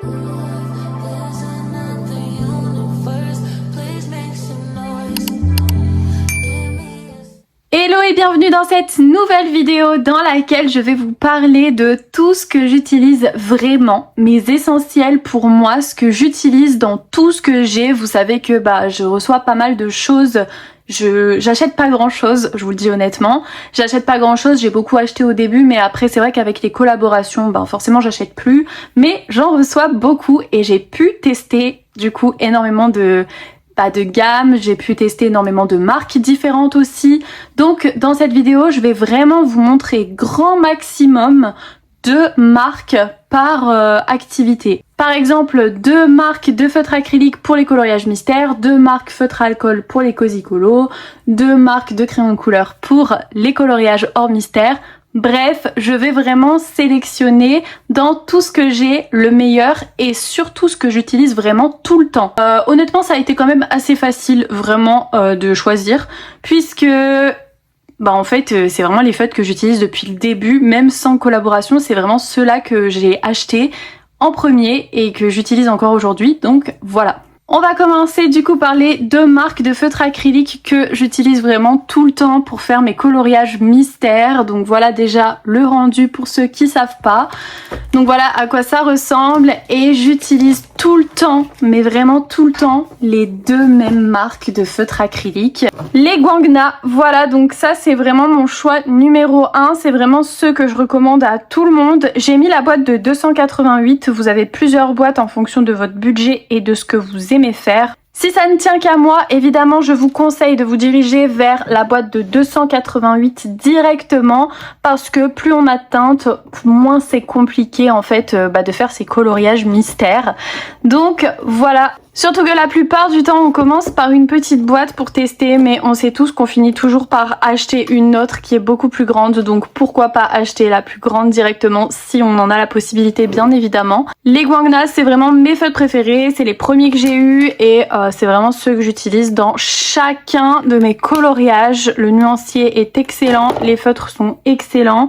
Hello et bienvenue dans cette nouvelle vidéo dans laquelle je vais vous parler de tout ce que j'utilise vraiment, mes essentiels pour moi, ce que j'utilise dans tout ce que j'ai. Vous savez que je reçois pas mal de choses. J'achète pas grand chose, je vous le dis honnêtement. J'achète pas grand chose, j'ai beaucoup acheté au début, mais après c'est vrai qu'avec les collaborations, forcément j'achète plus. Mais j'en reçois beaucoup et j'ai pu tester du coup énormément de gamme, j'ai pu tester énormément de marques différentes aussi. Donc dans cette vidéo, je vais vraiment vous montrer grand maximum de marques par activité. Par exemple, 2 marques de feutre acrylique pour les coloriages mystères, 2 marques feutre alcool pour les cozy colos, 2 marques de crayons de couleur pour les coloriages hors mystère. Bref, je vais vraiment sélectionner dans tout ce que j'ai le meilleur et surtout ce que j'utilise vraiment tout le temps. Honnêtement, ça a été quand même assez facile vraiment de choisir puisque en fait c'est vraiment les feutres que j'utilise depuis le début, même sans collaboration, c'est vraiment ceux-là que j'ai achetés en premier et que j'utilise encore aujourd'hui, donc voilà. On va commencer du coup par les 2 marques de feutre acrylique que j'utilise vraiment tout le temps pour faire mes coloriages mystères. Donc voilà déjà le rendu pour ceux qui savent pas. Donc voilà à quoi ça ressemble et j'utilise tout le temps, mais vraiment tout le temps, les 2 mêmes marques de feutre acrylique. Les Guangna, voilà, donc ça c'est vraiment mon choix numéro 1, c'est vraiment ceux que je recommande à tout le monde. J'ai mis la boîte de 288, vous avez plusieurs boîtes en fonction de votre budget et de ce que vous aimez faire. Si ça ne tient qu'à moi, évidemment, je vous conseille de vous diriger vers la boîte de 288 directement parce que plus on a de teintes, moins c'est compliqué en fait de faire ces coloriages mystères. Donc voilà. Surtout que la plupart du temps, on commence par une petite boîte pour tester, mais on sait tous qu'on finit toujours par acheter une autre qui est beaucoup plus grande, donc pourquoi pas acheter la plus grande directement si on en a la possibilité, bien évidemment. Les Guangna, c'est vraiment mes feutres préférés, c'est les premiers que j'ai eus et c'est vraiment ceux que j'utilise dans chacun de mes coloriages. Le nuancier est excellent, les feutres sont excellents.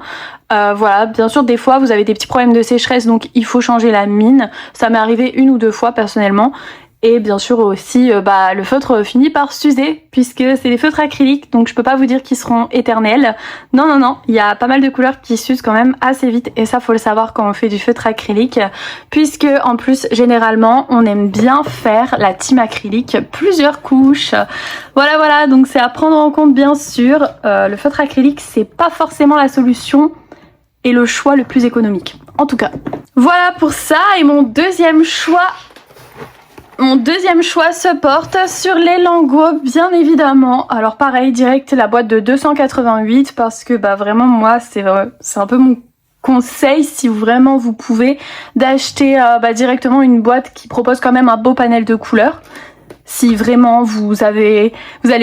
Voilà, bien sûr des fois vous avez des petits problèmes de sécheresse donc il faut changer la mine. Ça m'est arrivé 1 ou 2 fois personnellement. Et bien sûr aussi le feutre finit par s'user puisque c'est des feutres acryliques donc je peux pas vous dire qu'ils seront éternels. Non, il y a pas mal de couleurs qui s'usent quand même assez vite et ça faut le savoir quand on fait du feutre acrylique puisque en plus généralement on aime bien faire la team acrylique plusieurs couches. Voilà donc c'est à prendre en compte bien sûr. Le feutre acrylique c'est pas forcément la solution et le choix le plus économique en tout cas. Voilà pour ça et mon deuxième choix se porte sur les lingots bien évidemment. Alors pareil, direct la boîte de 288 parce que vraiment moi c'est un peu mon conseil si vraiment vous pouvez d'acheter directement une boîte qui propose quand même un beau panel de couleurs. Si vraiment vous allez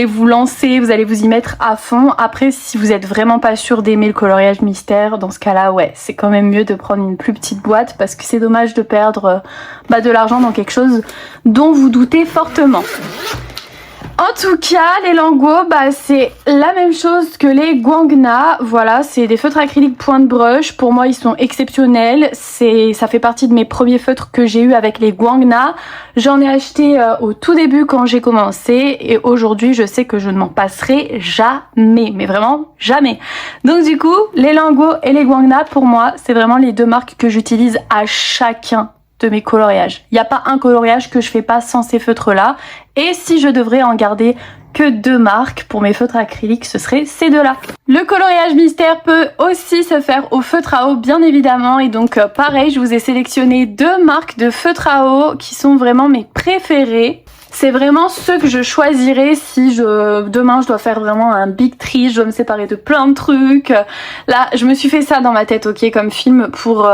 vous lancer, vous allez vous y mettre à fond. Après, si vous êtes vraiment pas sûr d'aimer le coloriage mystère, dans ce cas-là, ouais, c'est quand même mieux de prendre une plus petite boîte parce que c'est dommage de perdre de l'argent dans quelque chose dont vous doutez fortement. En tout cas, les lingots, c'est la même chose que les Guangna. Voilà, c'est des feutres acryliques point de brush. Pour moi, ils sont exceptionnels. Ça fait partie de mes premiers feutres que j'ai eu avec les Guangna. J'en ai acheté au tout début quand j'ai commencé. Et aujourd'hui, je sais que je ne m'en passerai jamais. Mais vraiment, jamais. Donc du coup, les lingots et les Guangna, pour moi, c'est vraiment les 2 marques que j'utilise à chacun de mes coloriages. Il n'y a pas un coloriage que je fais pas sans ces feutres là et si je devrais en garder que 2 marques pour mes feutres acryliques, ce serait ces 2-là. Le coloriage mystère peut aussi se faire au feutre à eau bien évidemment et donc pareil, je vous ai sélectionné 2 marques de feutre à eau qui sont vraiment mes préférées. C'est vraiment ceux que je choisirais si demain je dois faire vraiment un big tree, je dois me séparer de plein de trucs. Là, je me suis fait ça dans ma tête, ok, comme film pour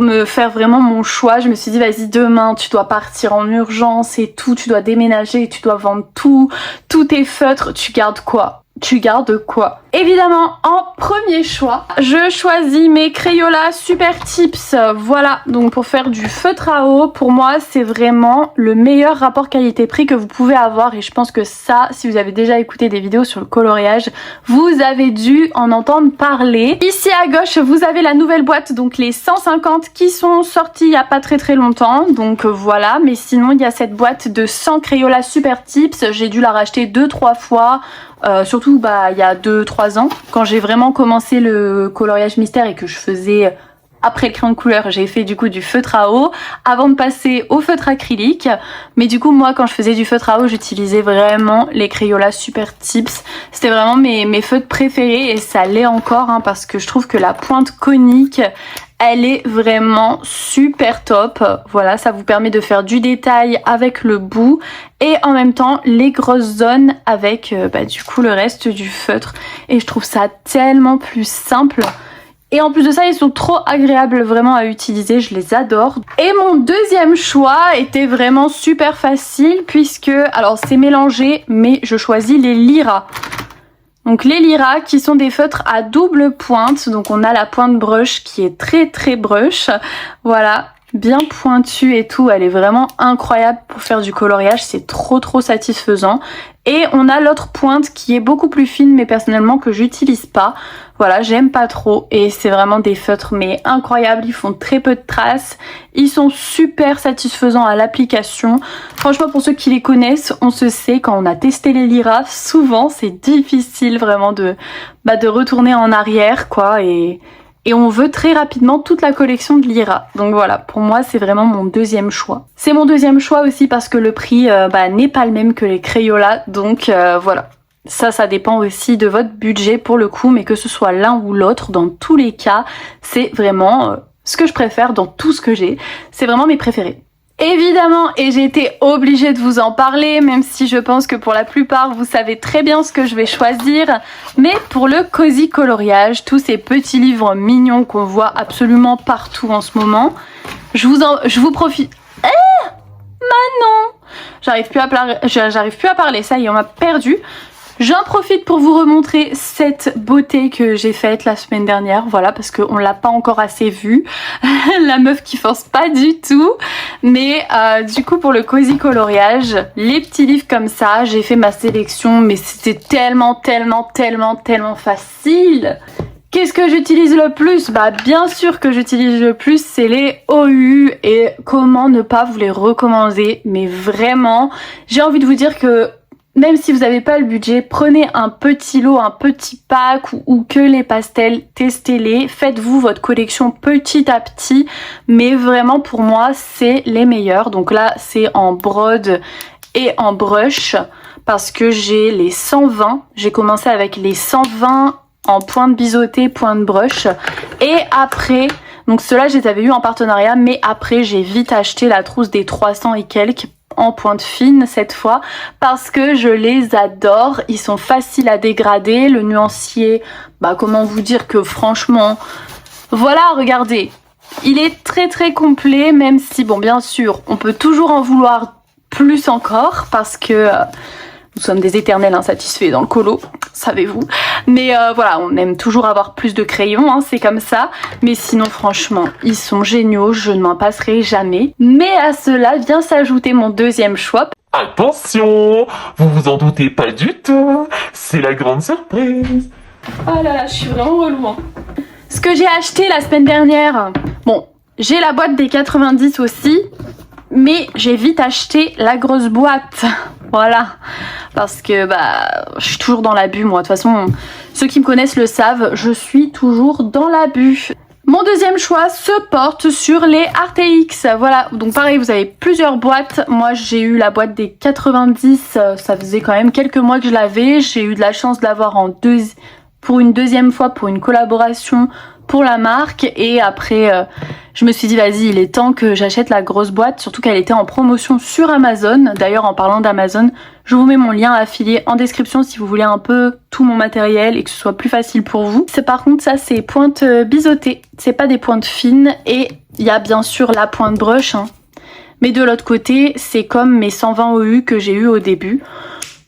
me faire vraiment mon choix. Je me suis dit, vas-y, demain, tu dois partir en urgence et tout, tu dois déménager, tu dois vendre tous tes feutres, tu gardes quoi? tu gardes quoi? Évidemment, en premier choix, je choisis mes Crayola Super Tips. Voilà, donc pour faire du feutre à eau, pour moi, c'est vraiment le meilleur rapport qualité-prix que vous pouvez avoir. Et je pense que ça, si vous avez déjà écouté des vidéos sur le coloriage, vous avez dû en entendre parler. Ici à gauche, vous avez la nouvelle boîte, donc les 150 qui sont sortis il n'y a pas très longtemps. Donc voilà, mais sinon, il y a cette boîte de 100 Crayola Super Tips. J'ai dû la racheter 2-3 fois. Surtout il y a 2-3 ans, quand j'ai vraiment commencé le coloriage mystère et que je faisais, après le crayon de couleur, j'ai fait du coup du feutre à eau avant de passer au feutre acrylique. Mais du coup moi quand je faisais du feutre à eau, j'utilisais vraiment les Crayola Super Tips. C'était vraiment mes feutres préférés et ça l'est encore hein, parce que je trouve que la pointe conique, elle est vraiment super top. Voilà, ça vous permet de faire du détail avec le bout et en même temps les grosses zones avec du coup le reste du feutre. Et je trouve ça tellement plus simple. Et en plus de ça, ils sont trop agréables vraiment à utiliser, je les adore. Et mon deuxième choix était vraiment super facile puisque, alors c'est mélangé, mais je choisis les Lyra. Donc les Lyra qui sont des feutres à double pointe, donc on a la pointe brush qui est très brush, voilà, bien pointue et tout, elle est vraiment incroyable pour faire du coloriage, c'est trop satisfaisant. Et on a l'autre pointe qui est beaucoup plus fine mais personnellement que j'utilise pas, voilà, j'aime pas trop et c'est vraiment des feutres mais incroyables, ils font très peu de traces, ils sont super satisfaisants à l'application. Franchement pour ceux qui les connaissent, on se sait quand on a testé les Lyra, souvent c'est difficile vraiment de retourner en arrière quoi et on veut très rapidement toute la collection de Lyra. Donc voilà, pour moi c'est vraiment mon deuxième choix. C'est mon deuxième choix aussi parce que le prix n'est pas le même que les Crayola, donc voilà. Ça dépend aussi de votre budget pour le coup, mais que ce soit l'un ou l'autre, dans tous les cas, c'est vraiment ce que je préfère dans tout ce que j'ai. C'est vraiment mes préférés. Évidemment, et j'ai été obligée de vous en parler, même si je pense que pour la plupart, vous savez très bien ce que je vais choisir. Mais pour le cozy coloriage, tous ces petits livres mignons qu'on voit absolument partout en ce moment, je vous profite... Manon, j'arrive plus à parler, ça y est, on m'a perdu. J'en profite pour vous remontrer cette beauté que j'ai faite la semaine dernière, voilà, parce qu'on l'a pas encore assez vue. La meuf qui force pas du tout. Mais du coup, pour le cozy coloriage, les petits livres comme ça, j'ai fait ma sélection, mais c'était tellement facile. Qu'est-ce que j'utilise le plus? Bien sûr que j'utilise le plus, c'est les OU et comment ne pas vous les recommander. Mais vraiment, j'ai envie de vous dire que même si vous n'avez pas le budget, prenez un petit lot, un petit pack ou que les pastels, testez-les, faites-vous votre collection petit à petit, mais vraiment pour moi c'est les meilleurs. Donc là c'est en brode et en brush parce que j'ai les 120, j'ai commencé avec les 120 en pointe biseautée, pointe brush et après... Donc ceux-là je les avais eu en partenariat, mais après j'ai vite acheté la trousse des 300 et quelques en pointe fine cette fois parce que je les adore, ils sont faciles à dégrader, le nuancier, comment vous dire que franchement, voilà, regardez, il est très complet, même si bon bien sûr on peut toujours en vouloir plus encore parce que nous sommes des éternels insatisfaits dans le colo, savez-vous. Mais voilà, on aime toujours avoir plus de crayons, hein, c'est comme ça. Mais sinon, franchement, ils sont géniaux, je ne m'en passerai jamais. Mais à cela vient s'ajouter mon deuxième choix. Attention, vous vous en doutez pas du tout, c'est la grande surprise. Oh là là, je suis vraiment relou. Hein. Ce que j'ai acheté la semaine dernière, bon, j'ai la boîte des 90 aussi, mais j'ai vite acheté la grosse boîte. Voilà, parce que je suis toujours dans l'abus moi, de toute façon ceux qui me connaissent le savent, je suis toujours dans l'abus. Mon deuxième choix se porte sur les RTX, voilà, donc pareil vous avez plusieurs boîtes, moi j'ai eu la boîte des 90, ça faisait quand même quelques mois que je l'avais, j'ai eu de la chance de l'avoir pour une deuxième fois pour une collaboration pour la marque et après je me suis dit vas-y il est temps que j'achète la grosse boîte, surtout qu'elle était en promotion sur Amazon. D'ailleurs en parlant d'Amazon, je vous mets mon lien affilié en description si vous voulez un peu tout mon matériel et que ce soit plus facile pour vous. Par contre ça c'est pointe biseautée, c'est pas des pointes fines et il y a bien sûr la pointe brush hein. Mais de l'autre côté c'est comme mes 120 OU que j'ai eu au début.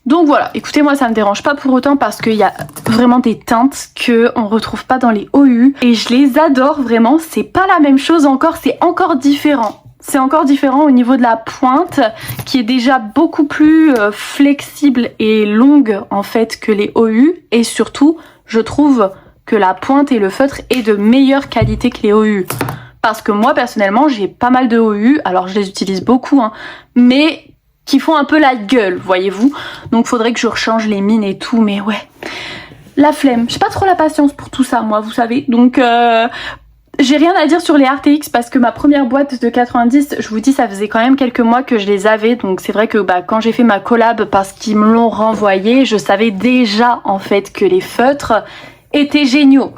Donc voilà, écoutez, moi ça me dérange pas pour autant parce qu'il y a vraiment des teintes qu'on retrouve pas dans les OU et je les adore vraiment. C'est pas la même chose encore, c'est encore différent. C'est encore différent au niveau de la pointe qui est déjà beaucoup plus flexible et longue en fait que les OU, et surtout je trouve que la pointe et le feutre est de meilleure qualité que les OU. Parce que moi personnellement j'ai pas mal de OU, alors je les utilise beaucoup hein, mais qui font un peu la gueule, voyez-vous. Donc faudrait que je rechange les mines et tout, mais ouais. La flemme, j'ai pas trop la patience pour tout ça moi, vous savez. Donc j'ai rien à dire sur les RTX parce que ma première boîte de 90, je vous dis, ça faisait quand même quelques mois que je les avais. Donc c'est vrai que quand j'ai fait ma collab parce qu'ils me l'ont renvoyé, je savais déjà en fait que les feutres étaient géniaux.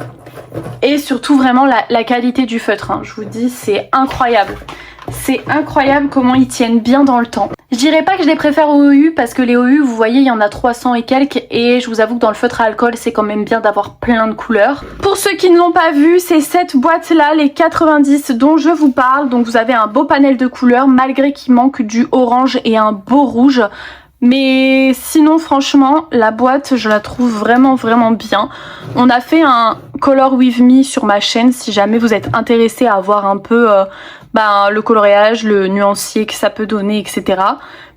Et surtout vraiment la qualité du feutre, hein. Je vous dis, c'est incroyable. C'est incroyable comment ils tiennent bien dans le temps. Je dirais pas que je les préfère aux OU parce que les OU, vous voyez, il y en a 300 et quelques et je vous avoue que dans le feutre à alcool, c'est quand même bien d'avoir plein de couleurs. Pour ceux qui ne l'ont pas vu, c'est cette boîte-là, les 90 dont je vous parle. Donc vous avez un beau panel de couleurs malgré qu'il manque du orange et un beau rouge. Mais sinon franchement la boîte je la trouve vraiment bien. On a fait un Color With Me sur ma chaîne si jamais vous êtes intéressé à voir un peu le coloriage, le nuancier que ça peut donner, etc.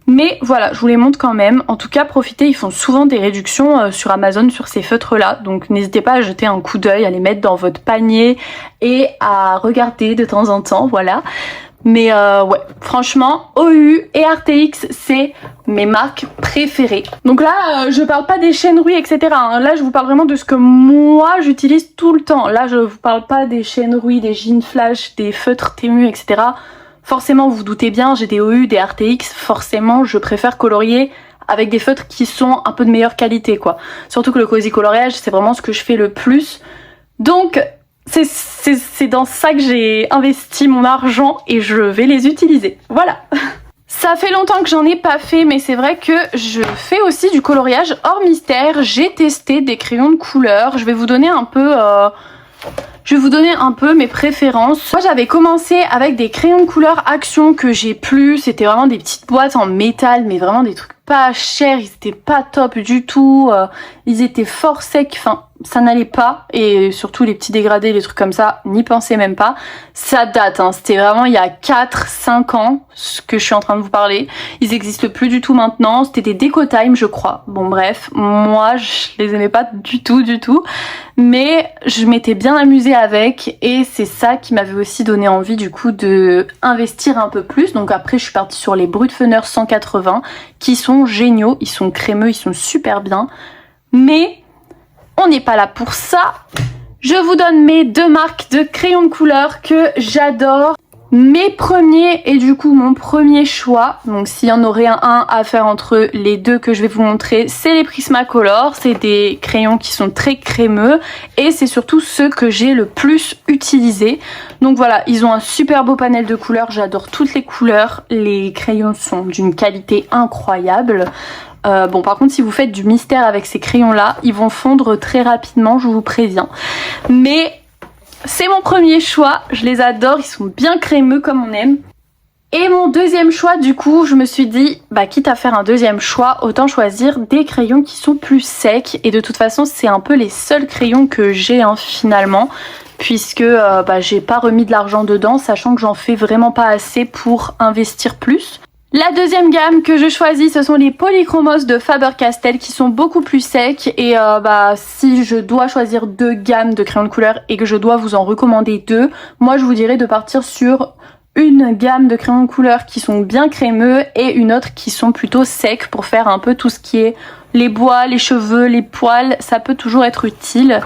Mais voilà, je vous les montre quand même. En tout cas, profitez, ils font souvent des réductions sur Amazon sur ces feutres-là. Donc n'hésitez pas à jeter un coup d'œil, à les mettre dans votre panier et à regarder de temps en temps, voilà. Mais ouais, franchement, OU et RTX, c'est mes marques préférées. Donc là, je parle pas des chaînes Rui, etc. hein. Là, je vous parle vraiment de ce que moi, j'utilise tout le temps. Là, je vous parle pas des chaînes Rui, des jeans flash, des feutres Temu, etc. Forcément, vous vous doutez bien, j'ai des OU, des RTX. Forcément, je préfère colorier avec des feutres qui sont un peu de meilleure qualité, quoi. Surtout que le cozy coloriage, c'est vraiment ce que je fais le plus. Donc c'est dans ça que j'ai investi mon argent et je vais les utiliser. Voilà. Ça fait longtemps que j'en ai pas fait, mais c'est vrai que je fais aussi du coloriage hors mystère. J'ai testé des crayons de couleur. Je vais vous donner un peu mes préférences. Moi j'avais commencé avec des crayons de couleur Action que j'ai plus. C'était vraiment des petites boîtes en métal, mais vraiment des trucs pas chers. Ils étaient pas top du tout. Ils étaient fort secs. Enfin, ça n'allait pas. Et surtout les petits dégradés, les trucs comme ça, n'y pensez même pas. Ça date, hein. C'était vraiment il y a 4-5 ans ce que je suis en train de vous parler. Ils existent plus du tout maintenant. C'était des Déco Time, je crois. Bon bref, moi je les aimais pas du tout. Mais je m'étais bien amusée avec et c'est ça qui m'avait aussi donné envie du coup de investir un peu plus. Donc après je suis partie sur les Brutfunner 180 qui sont géniaux, ils sont crémeux, ils sont super bien. Mais on n'est pas là pour ça. Je vous donne mes deux marques de crayons de couleur que j'adore. Mes premiers et du coup mon premier choix, donc s'il y en aurait un à faire entre les deux que je vais vous montrer, c'est les Prismacolor. C'est des crayons qui sont très crémeux et c'est surtout ceux que j'ai le plus utilisés. Donc voilà, ils ont un super beau panel de couleurs, j'adore toutes les couleurs. Les crayons sont d'une qualité incroyable. Bon par contre si vous faites du mystère avec ces crayons là, ils vont fondre très rapidement, je vous préviens. Mais c'est mon premier choix, je les adore, ils sont bien crémeux comme on aime. Et mon deuxième choix du coup, je me suis dit, quitte à faire un deuxième choix, autant choisir des crayons qui sont plus secs. Et de toute façon c'est un peu les seuls crayons que j'ai finalement. Puisque j'ai pas remis de l'argent dedans, sachant que j'en fais vraiment pas assez pour investir plus. La deuxième gamme que je choisis, ce sont les Polychromos de Faber-Castell qui sont beaucoup plus secs. Et si je dois choisir deux gammes de crayons de couleur et que je dois vous en recommander deux, moi je vous dirais de partir sur une gamme de crayons de couleur qui sont bien crémeux et une autre qui sont plutôt secs pour faire un peu tout ce qui est les bois, les cheveux, les poils, ça peut toujours être utile.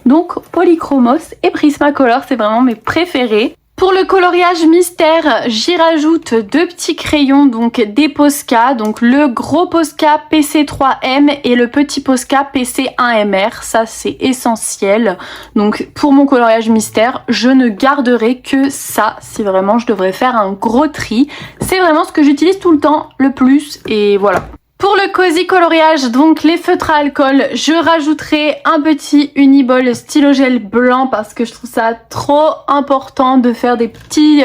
Donc Polychromos et Prismacolor, c'est vraiment mes préférés. Pour le coloriage mystère, j'y rajoute deux petits crayons, donc des Posca, donc le gros Posca PC3M et le petit Posca PC1MR, ça c'est essentiel. Donc pour mon coloriage mystère, je ne garderai que ça si vraiment je devrais faire un gros tri. C'est vraiment ce que j'utilise tout le temps, le plus, et voilà. Pour le cozy coloriage, donc les feutres à alcool, je rajouterai un petit Uniball stylo gel blanc parce que je trouve ça trop important de faire des petits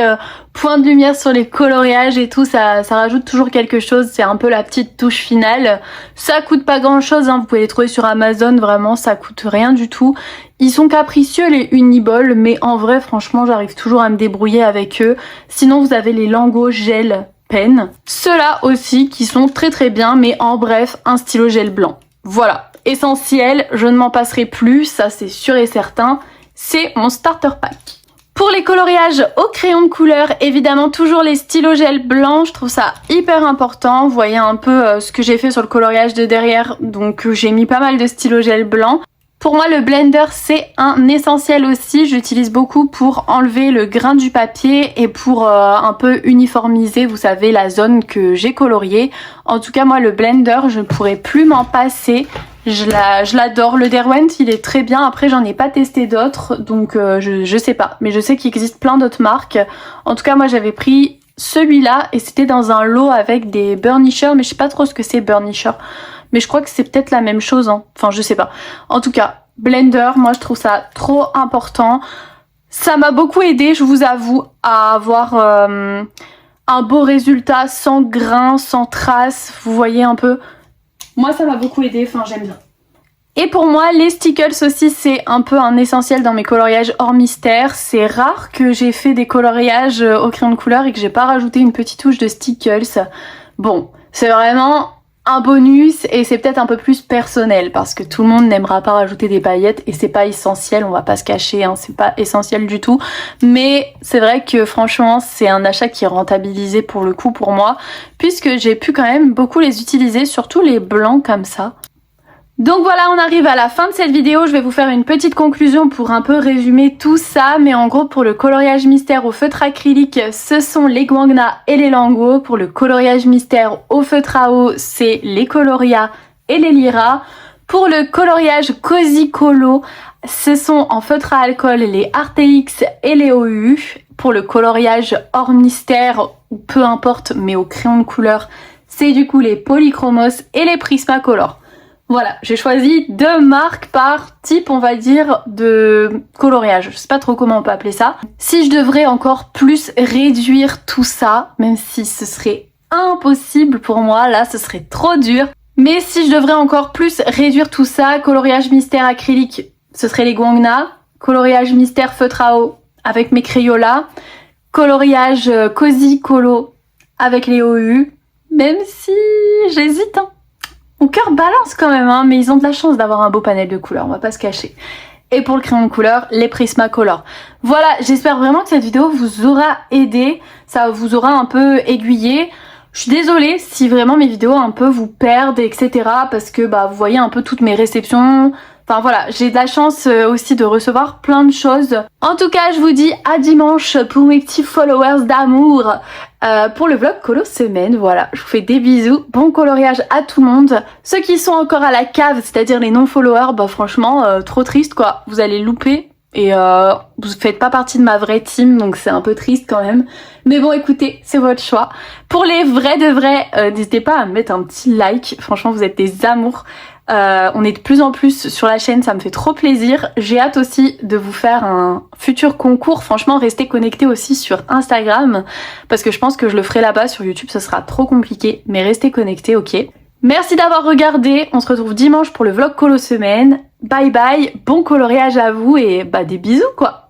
point de lumière sur les coloriages et tout, ça rajoute toujours quelque chose, c'est un peu la petite touche finale. Ça coûte pas grand chose, hein. Vous pouvez les trouver sur Amazon, vraiment ça coûte rien du tout. Ils sont capricieux les Uniball, mais en vrai franchement j'arrive toujours à me débrouiller avec eux. Sinon vous avez les Lango Gel Pen, ceux-là aussi qui sont très très bien, mais en bref un stylo gel blanc. Voilà, essentiel, je ne m'en passerai plus, ça c'est sûr et certain, c'est mon starter pack. Pour les coloriages au crayon de couleur, évidemment toujours les stylos gel blancs, je trouve ça hyper important. Vous voyez un peu ce que j'ai fait sur le coloriage de derrière, donc j'ai mis pas mal de stylos gel blancs. Pour moi le blender c'est un essentiel aussi, j'utilise beaucoup pour enlever le grain du papier et pour un peu uniformiser, vous savez, la zone que j'ai coloriée. En tout cas moi le blender je ne pourrais plus m'en passer. Je l'adore, le Derwent il est très bien, après j'en ai pas testé d'autres donc je sais pas, mais je sais qu'il existe plein d'autres marques. En tout cas moi j'avais pris celui-là et c'était dans un lot avec des burnishers, mais je sais pas trop ce que c'est burnisher, mais je crois que c'est peut-être la même chose, hein. Enfin je sais pas. En tout cas blender, moi je trouve ça trop important, ça m'a beaucoup aidé je vous avoue à avoir un beau résultat sans grain, sans traces, vous voyez un peu. Moi ça m'a beaucoup aidé, enfin j'aime bien. Et pour moi les stickles aussi c'est un peu un essentiel dans mes coloriages hors mystère. C'est rare que j'ai fait des coloriages au crayon de couleur et que j'ai pas rajouté une petite touche de stickles. Bon, c'est vraiment un bonus et c'est peut-être un peu plus personnel parce que tout le monde n'aimera pas rajouter des paillettes et c'est pas essentiel, on va pas se cacher, hein, c'est pas essentiel du tout. Mais c'est vrai que franchement c'est un achat qui est rentabilisé pour le coup pour moi puisque j'ai pu quand même beaucoup les utiliser, surtout les blancs comme ça. Donc voilà, on arrive à la fin de cette vidéo, je vais vous faire une petite conclusion pour un peu résumer tout ça, mais en gros pour le coloriage mystère au feutre acrylique, ce sont les Guangna et les Lango. Pour le coloriage mystère au feutre à eau, c'est les Coloria et les Lyra. Pour le coloriage Cozy Colo, ce sont en feutre à alcool les Arteix et les OU. Pour le coloriage hors mystère, ou peu importe, mais au crayon de couleur, c'est du coup les Polychromos et les Prismacolor. Voilà, j'ai choisi deux marques par type, on va dire, de coloriage. Je sais pas trop comment on peut appeler ça. Si je devrais encore plus réduire tout ça, même si ce serait impossible pour moi, là ce serait trop dur. Mais si je devrais encore plus réduire tout ça, coloriage mystère acrylique, ce serait les Guangna. Coloriage mystère feutre à eau avec mes Crayola. Coloriage Cozy Colo avec les OU. Même si j'hésite, hein. Mon cœur balance quand même, hein, mais ils ont de la chance d'avoir un beau panel de couleurs, on va pas se cacher. Et pour le crayon de couleur, les Prismacolor. Voilà, j'espère vraiment que cette vidéo vous aura aidé, ça vous aura un peu aiguillé. Je suis désolée si vraiment mes vidéos un peu vous perdent, etc. Parce que bah vous voyez un peu toutes mes réceptions. Enfin voilà, j'ai de la chance aussi de recevoir plein de choses. En tout cas, je vous dis à dimanche pour mes petits followers d'amour. Pour le vlog colo semaine, voilà, je vous fais des bisous, bon coloriage à tout le monde. Ceux qui sont encore à la cave, c'est-à-dire les non-followers, bah franchement, trop triste quoi, vous allez louper. Et vous faites pas partie de ma vraie team, donc c'est un peu triste quand même. Mais bon écoutez, c'est votre choix. Pour les vrais de vrais, n'hésitez pas à me mettre un petit like, franchement vous êtes des amours. On est de plus en plus sur la chaîne, ça me fait trop plaisir. J'ai hâte aussi de vous faire un futur concours. Franchement, restez connectés aussi sur Instagram parce que je pense que je le ferai là-bas. Sur YouTube, ce sera trop compliqué, mais restez connectés, ok. Merci d'avoir regardé. On se retrouve dimanche pour le vlog colo semaine. Bye bye, bon coloriage à vous et bah des bisous quoi.